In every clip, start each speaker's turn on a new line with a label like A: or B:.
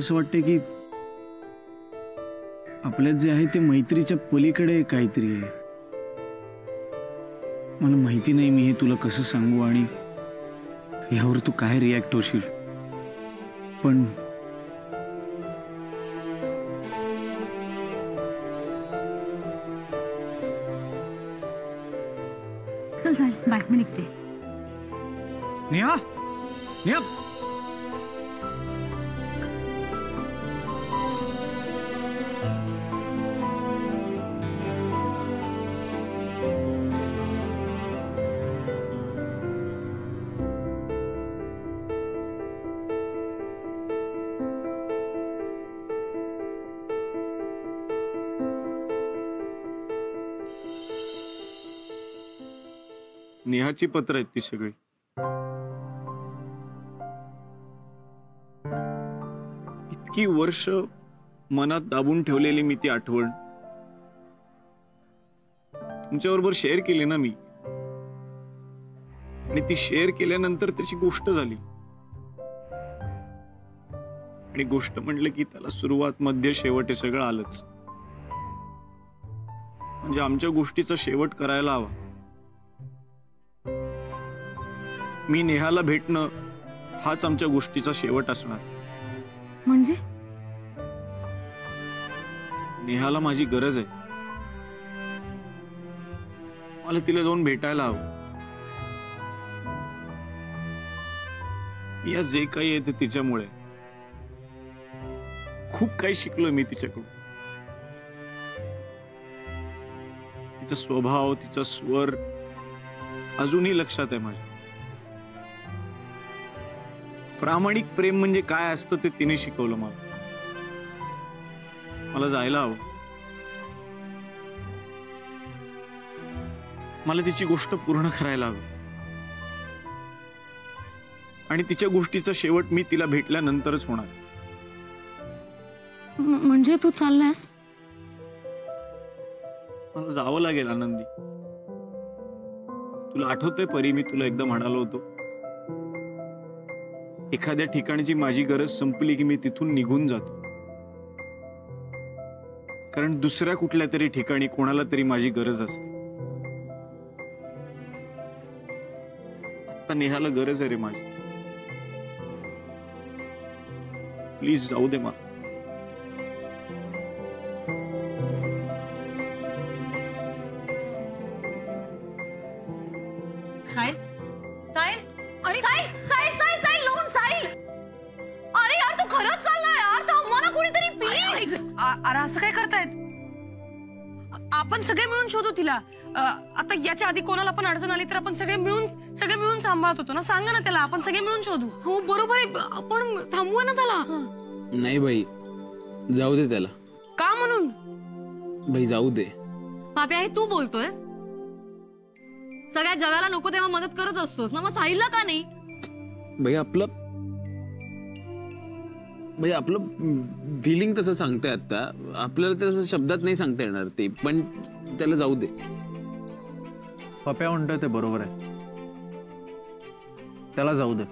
A: असं वाटतं की आपल्यात जे आहे ते मैत्रीच्या पलीकडे काहीतरी आहे. मला माहिती नाही मी हे तुला कसं सांगू आणि यावर तू काय रिॲक्ट होशील, पण
B: चल चल बाय, मी निघते.
A: नेहा, नेहा, नेहाची पत्र आहेत ती सगळी. इतकी वर्ष मनात दाबून ठेवलेली मी ती आठवण तुमच्याबरोबर शेअर केली ना मी, आणि ती शेअर केल्यानंतर त्याची गोष्ट झाली. आणि गोष्ट म्हटलं की त्याला सुरुवात मध्य शेवट हे सगळं आलंच. म्हणजे आमच्या गोष्टीचा शेवट करायला हवा. मी नेहाला भेटणं हाच आमच्या गोष्टीचा शेवट असणार.
B: म्हणजे
A: नेहाला माझी गरज आहे. मला तिला जाऊन भेटायला हवं. या जे काही आहे ते तिच्यामुळे. खूप काही शिकलोय मी तिच्याकडून. तिचा स्वभाव, तिचा स्वर अजूनही लक्षात आहे माझ्या. प्रामाणिक प्रेम म्हणजे काय असतं ते तिने शिकवलं मला. मला जायला हवं. मला तिची गोष्ट पूर्ण करायला हवी. आणि तिच्या गोष्टीचा शेवट मी तिला भेटल्यानंतरच होणार.
B: म्हणजे तू चाललास?
A: मला जावं लागेल आनंदी. तुला आठवतंय परी, मी तुला एकदा म्हणालो होतो, एखाद्या ठिकाणची माझी गरज संपली की मी तिथून निघून जातो. कारण दुसऱ्या कुठल्या तरी ठिकाणी कोणाला तरी माझी गरज असते. आता नेहाला गरज आहे रे माझी. प्लीज जाऊ दे मला.
C: साहिल, साहिल, अरे साहिल, साहिल, साहिल, साहिल, लोन, साहिल. अरे यार तू खरंच चालला यार, थांबवा ना कोणीतरी प्लीज.
D: अरे असं काय करतायत? आपण सगळे मिळून शोधू तिला. आता याच्या आधी कोणाला पण अडचण आली तर आपण सगळे मिळून सांभाळत होतो ना. सांगा ना त्याला, आपण सगळे मिळून शोधू.
B: हो बरोबर आहे, आपण थांबवू ना त्याला.
E: नाही बाई, जाऊ दे त्याला.
D: का म्हणून?
E: बाई जाऊ दे.
C: पाप्या, हे तू बोलतोयस? सगळ्या जगाला नको तेव्हा मदत करत असतोस ना, मग साहिलला का नाही?
E: बाई आपलं फिलिंग तसं सांगतंय आता. आपल्याला तसं शब्दात नाही सांगता येणार ते, पण त्याला जाऊ दे.
F: पप्या म्हणतोय ते बरोबर आहे. त्याला जाऊ दे.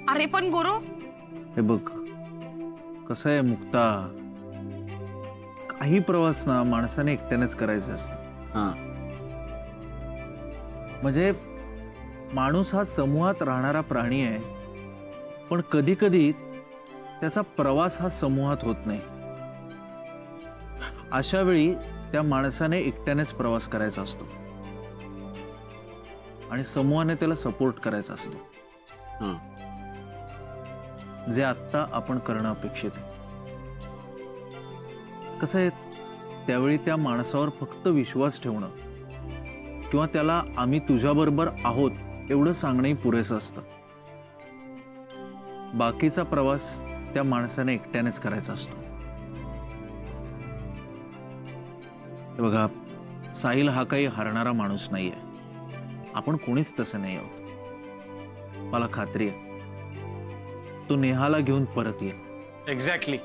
D: अरे पण गोरो,
F: हे बघ कसं आहे मुक्ता, काही प्रवास ना माणसाने एकट्यानेच करायचे असतात.
E: हा,
F: म्हणजे माणूस हा समूहात राहणारा प्राणी आहे, पण कधी कधी त्याचा प्रवास हा समूहात होत नाही. अशा वेळी त्या माणसाने एकट्यानेच प्रवास करायचा असतो आणि समूहाने त्याला सपोर्ट करायचा असतो.
E: हा,
F: जे आत्ता आपण करणं अपेक्षित आहे. कसं आहे, त्यावेळी त्या माणसावर फक्त विश्वास ठेवणं किंवा त्याला आम्ही तुझ्याबरोबर आहोत एवढं सांगणंही पुरेसं असतं. बाकीचा प्रवास त्या माणसाने एकट्यानेच करायचा असतो. बघा, साहिल हा काही हारणारा माणूस नाहीये. आपण कोणीच तसं नाही आहोत. मला खात्री आहे तो नेहाला घेऊन परत येईल.
A: एक्झॅक्टली.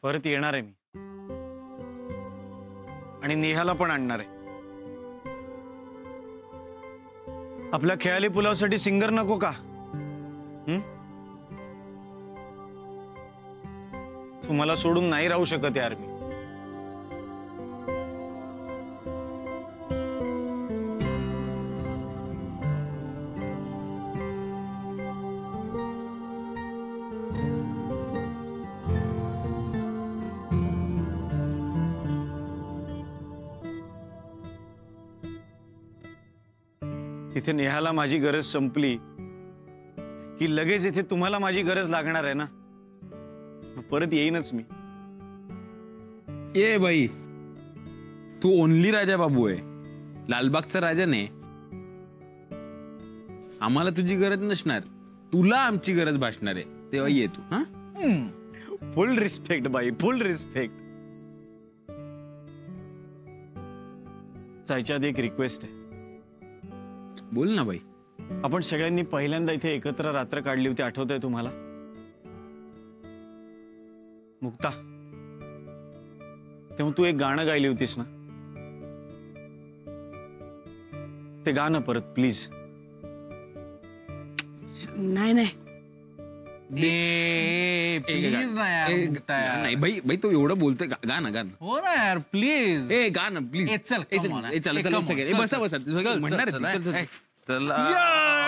A: परत येणार आहे मी, आणि नेहाला पण आणणार आहे. आपल्या खेळाली पुलावसाठी सिंगर नको का? तुम्हाला सोडून नाही राहू शकत यार मी. तिथे नेहाला माझी गरज संपली की लगेच इथे तुम्हाला माझी गरज लागणार आहे ना. परत येईनच मी.
E: ये बाई, तू ओनली राजा बाबू आहे, लालबागचा राजा नाही. आम्हाला तुझी गरज नसणार, तुला आमची गरज भासणार आहे, तेव्हा ये तू. हा,
A: फुल रिस्पेक्ट बाई, फुल रिस्पेक्ट. जायच्या आधी एक रिक्वेस्ट आहे.
E: बोल ना बाई.
A: आपण सगळ्यांनी पहिल्यांदा इथे एकत्र रात्र काढली होती, आठवतंय तुम्हाला? मुक्ता, तेव्हा तू एक गाणं गायली होतीस ना, ते गाणं परत प्लीज.
D: नाही नाही
F: प्लीज ना यार, मुक्ता यार.
E: नाही बाई, बाई तो एवढं बोलतोय, गाणं गाणं.
F: हो ना यार, प्लीज.
E: ए गाणं प्लीज.
F: चल, come on,
E: चला
F: come
E: चला
F: on,
E: सगळे
F: चल,
E: बसा
F: चल,
E: बसा.
F: चल,
E: म्हणणार
F: चल,
E: आहे,
F: चल,
E: चल,
F: ए.
E: चला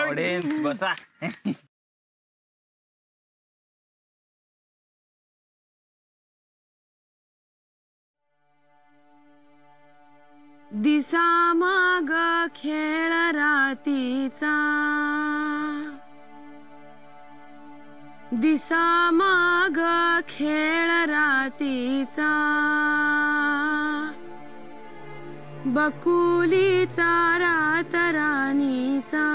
E: ऑडियन्स बसा.
D: दिसा माग खेळ रातीचा, दिसा माग खेळ रातीचा, बकुलीचा रात राणीचा,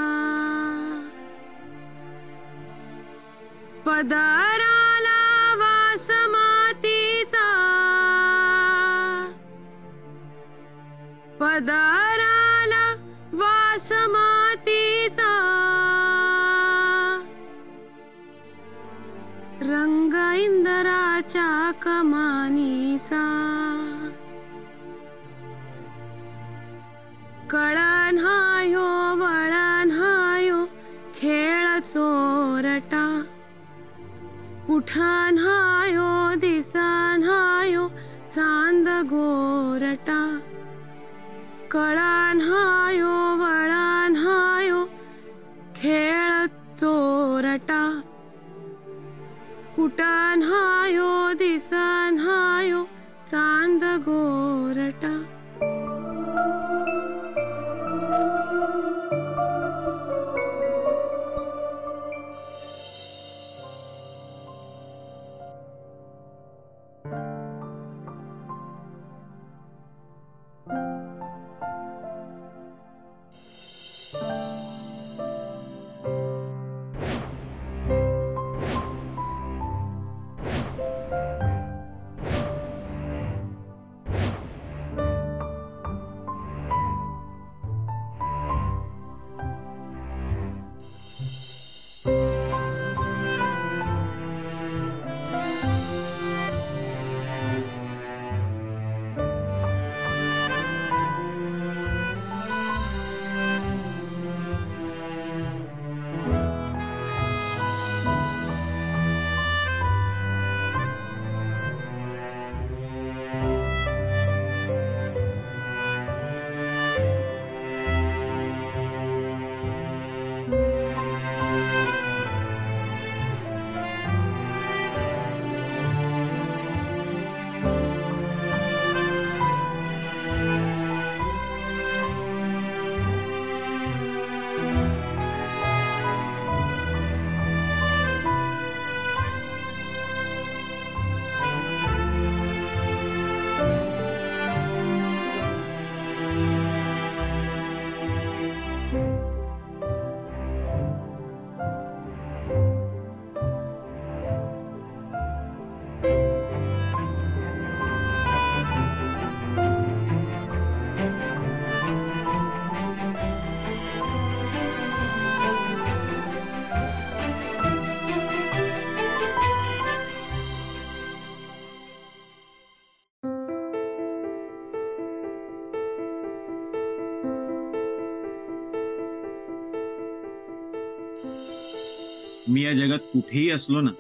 D: पदराला वास मातीचा, पदराला वास मातीचा, रंग इंदराच्या कमानीचा, कळण हायो वळण हायो खेळ चोरटा, कुठं हायो दिसन हायो चांद गोरटा, कळण हायो वळण हायो खेळ चोरटा, कुठं हायो दिसन हायो चांद गोरटा.
A: मी या जगात कुठेही असलो ना,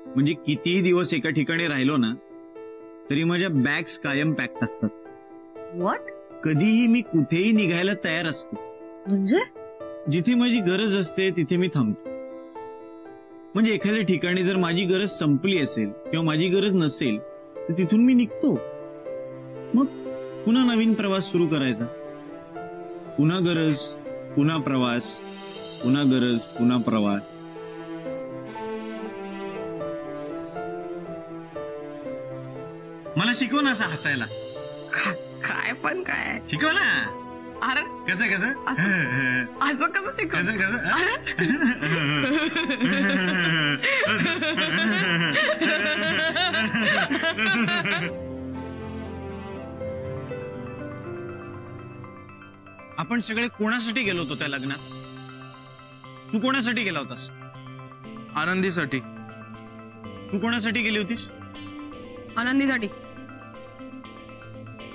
A: म्हणजे कितीही दिवस एका ठिकाणी राहिलो ना, तरी माझ्या बॅग्स कायम पॅक्ड असतात.
C: व्हॉट?
A: कधीही मी कुठेही निघायला तयार असतो.
C: म्हणजे
A: जिथे माझी गरज असते तिथे मी थांबतो. म्हणजे एखाद्या ठिकाणी जर माझी गरज संपली असेल किंवा माझी गरज नसेल तर तिथून मी निघतो. मग पुन्हा नवीन प्रवास सुरू करायचा. पुन्हा गरज, पुन्हा प्रवास, पुन्हा गरज, पुन्हा प्रवास. मला शिकव ना असं हसायला.
D: काय पण काय
A: शिकव ना.
D: अरे
A: कसं कसं
D: असं कसं शिकव
A: कसं कसं आपण सगळे कोणासाठी गेलो होतो त्या लग्नात? तू कोणासाठी गेला होतास?
G: आनंदीसाठी.
A: तू कोणासाठी गेली होतीस?
D: आनंदीसाठी.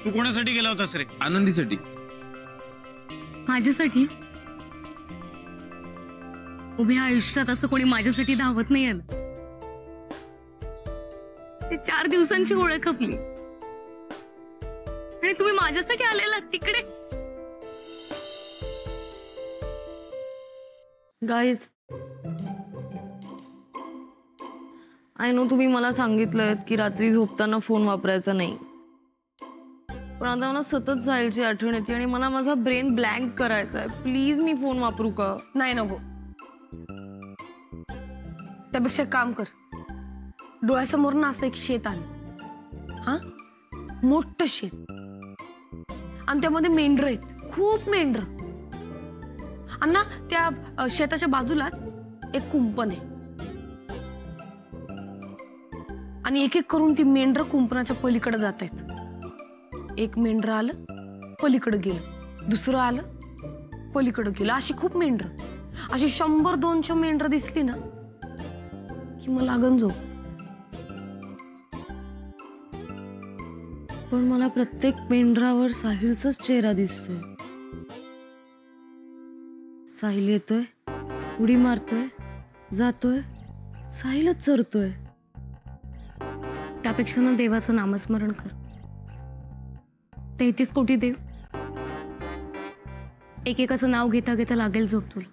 A: तू कोणासाठी गेला होतास रे?
E: आनंदीसाठी.
B: माझ्यासाठी? उभ्या आयुष्यात असं कोणी माझ्यासाठी धावत नाही आलं. ते 4 दिवसांची ओळख आपली, आणि तुम्ही माझ्यासाठी आलेला तिकडे.
C: गाईज, आय नो तुम्ही मला सांगितलंय की रात्री झोपताना फोन वापरायचा नाही, पण आता मला सतत साहिलची आठवण येते आणि मला माझा ब्रेन ब्लँक करायचा आहे. प्लीज मी फोन वापरू का?
D: नाही नको. त्यापेक्षा एक काम कर, डोळ्यासमोर ना असं एक शेत आलं, हा मोठं शेत, आणि त्यामध्ये मेंढर आहेत, खूप मेंढर. आणि ना त्या शेताच्या बाजूलाच एक कुंपण आहे, आणि एक एक करून ती मेंढर कुंपणाच्या पलीकडे जात आहेत. एक मेंढर आलं पलीकडे गेलं, दुसरं आलं पलीकडे गेलं, अशी खूप मेंढर. अशी 100-200 मेंढर दिसली ना की मग लागन झोप.
C: पण मला प्रत्येक मेंढरावर साहिलचाच चेहरा दिसतोय. साहिल येतोय, उडी मारतोय, जातोय, साहिलच चरतोय.
B: त्यापेक्षा ना देवाचं नामस्मरण कर. 33 कोटी देव, एकेकाचं नाव घेता घेता लागेल झोप तुला.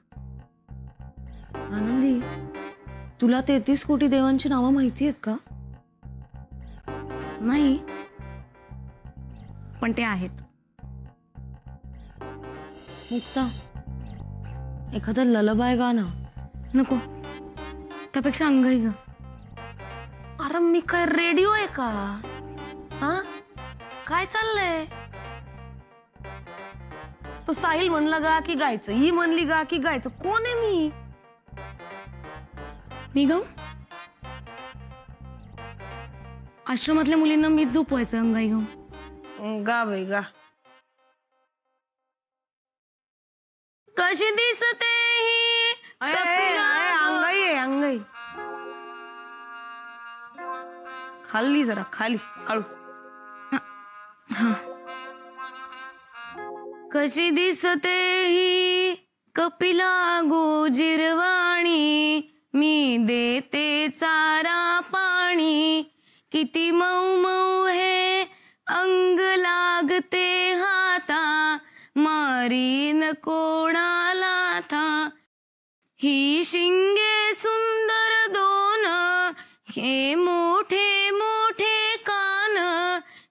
C: आनंदी, तुला 33 कोटी देवांची नावं माहिती आहेत का?
B: नाही, पण ते आहेत.
C: मुक्ता, एखादं ललबाय गाणं.
B: नको, त्यापेक्षा अंगाई ग.
D: अरे मी काय रेडिओ आहे का? हा काय चाललंय? तो साहिल म्हणला गा की गायचं, ही म्हणली गा की गायचं. कोण आहे मी?
B: मी गाऊ? आश्रमातल्या मुलींना मीच झोपवायचं अंगाई गाऊन.
D: गा बाई गा.
B: कशी दिसते ही
D: अंगाई आहे, अंगाई. खाल्ली जरा, खाली हळू.
B: कशी दिसते ही कपिला गोजिरवाणी, मी देते चारा पाणी, किती मऊ मऊ हे अंग लागते हाता, मारीन कोणाला था. ही शिंगे सुंदर 2, हे मोठे मोठे कान,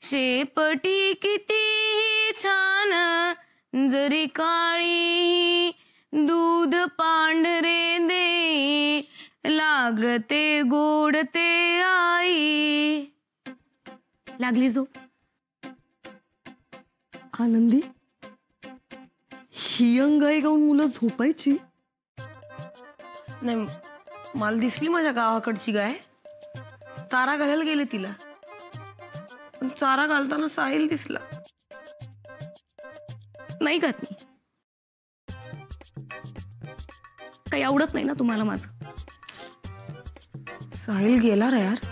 B: शेपटी किती छान, जरी काळी दूध पांढरे दे, लागते गोड ते आई. लागली झोप?
C: आनंदी, ही अंगाई गाऊन मुलं झोपायची?
D: नाही, मला दिसली माझ्या गावाकडची गाय, चारा घालायला गेले तिला, पण चारा घालताना साहिल दिसला.
B: नाही खात मी. काही आवडत नाही ना तुम्हाला माझं.
D: साहिल गेला रे यार.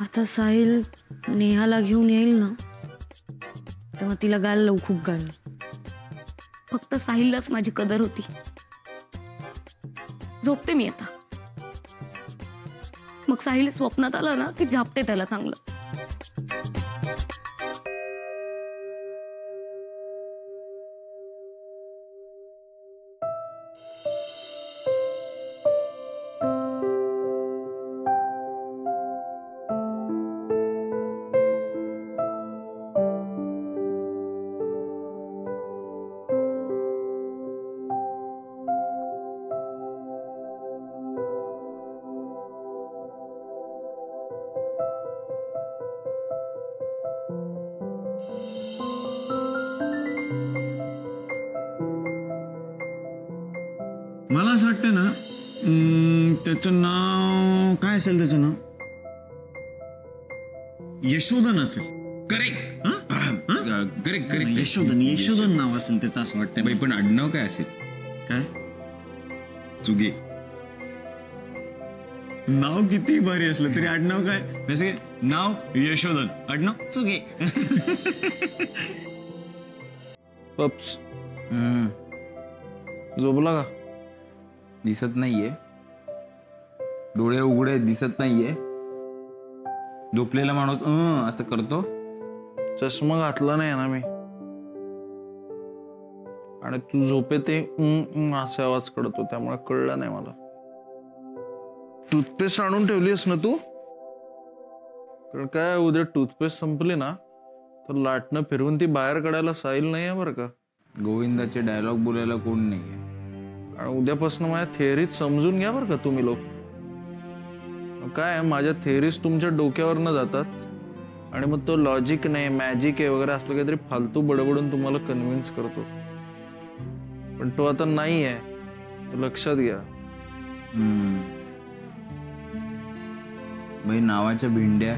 C: आता साहिल नेहाला घेऊन येईल ना, तेव्हा तिला गाल लव खूप गाल.
B: फक्त साहिललाच माझी कदर होती. झोपते मी आता. मग साहिल स्वप्नात आला ना की झापते त्याला चांगलं.
A: मला असं वाटतं ना, त्याचं नाव काय असेल? त्याचं नाव यशोधन असेल.
E: करेक्ट. करेक्ट
A: यशोधन नाव असेल त्याचं असं वाटतं.
E: बाई पण आडनाव काय असेल?
A: काय
E: चुगे.
A: नाव किती भारी असलं तरी आडनाव काय? जसे नाव यशोधन, आडनाव चुगे.
G: पप्स झोपला का?
E: दिसत नाहीये. डोळे उघडे दिसत नाहीये. झोपलेला माणूस असं करतो.
G: चष्मा घातला नाही ना मी. आणि तू झोपे ते असे आवाज करतो त्यामुळे कळलं नाही मला. टूथपेस्ट आणून ठेवलीस ना तू? कारण काय उद्या टूथपेस्ट संपली ना तर लाटणं फिरवून ती बाहेर काढायला साहिल नाही आहे बरं का.
E: गोविंदाचे डायलॉग बोलायला कोण नाहीये.
G: आणि उद्यापासून माझ्या थेअरीज समजून घ्या बरं का तुम्ही लोक. काय माझ्या थेअरीज तुमच्या डोक्यावर न जातात आणि मग तो लॉजिक नाही मॅजिक आहे वगैरे असलं काहीतरी फालतू बडबडून तुम्हाला कन्व्हिन्स करतो. पण तो आता नाही आहे, लक्षात घ्या.
E: बाई नावाच्या भेंड्या,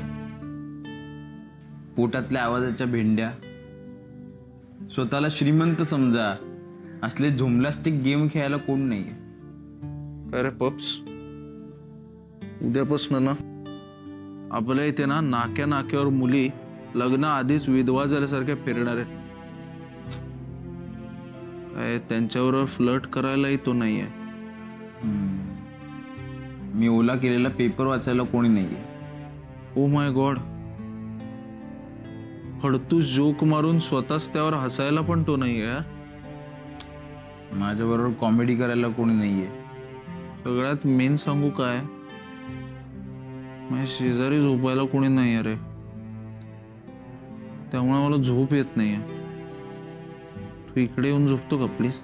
E: पोटातल्या आवाजाच्या भेंड्या. स्वतःला श्रीमंत समजा. असले झोमलास्टिक गेम खेळायला कोण नाहीये.
G: काय रे पप्स, उद्यापासून ना आपल्या इथे ना नाक्या नाक्यावर मुली लग्न आधीच विधवा झाल्यासारख्या फिरणार आहेत. काय त्यांच्यावर फ्लर्ट करायलाही तो नाहीये.
E: मी ओला केलेला पेपर वाचायला कोणी नाहीये.
G: ओ माय गॉड, फडतूस जोक मारून स्वतःच त्यावर हसायला पण तो नाहीये यार.
E: माझ्या बरोबर कॉमेडी करायला कोणी नाहीये.
G: सगळ्यात मेन सांगू काय, माझ्या शेजारी झोपायला कोणी नाही अरे. त्यामुळे मला झोप येत नाहीये. तू इकडे येऊन झोपतो का प्लीज?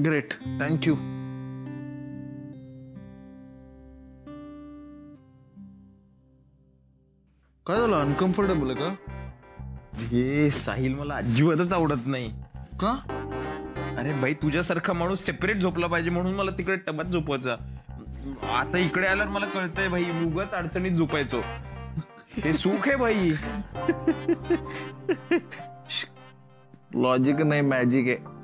G: Great, thank you. काय झालं, अनकम्फर्टेबल आहे का?
H: हे साहिल मला अजिबातच आवडत नाही.
G: का?
H: अरे बाई, तुझ्यासारखा माणूस सेपरेट झोपला पाहिजे म्हणून मला तिकडे टबात झोपवायचा. आता इकडे आल्यावर मला कळतंय भाई, उगाच अडचणीत झोपायचो. हे सुख आहे भाई.
G: लॉजिक नाही मॅजिक आहे.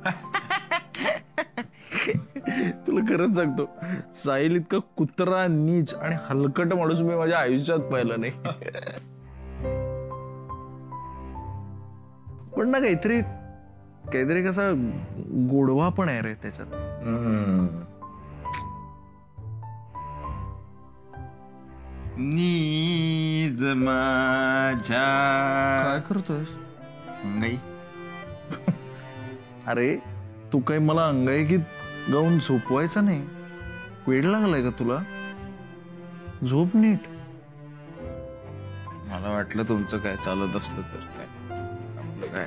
G: तुला खरंच सांगतो, साहिल इतका कुत्रा नीच आणि हलकट माणूस मी माझ्या आयुष्यात पाहिलं नाही. पण ना काहीतरी कसा गोडवा पण आहे रे त्याच्यात.
E: नीज माझ्या
G: काय करतोय
E: अंगाई.
G: अरे तू काही मला अंगाईकीत गाऊन झोपवायचा नाही. वेळ लागलाय का तुला? झोप नीट.
E: मला वाटलं तुमचं काय चालत असलं तर काय आपलं काय.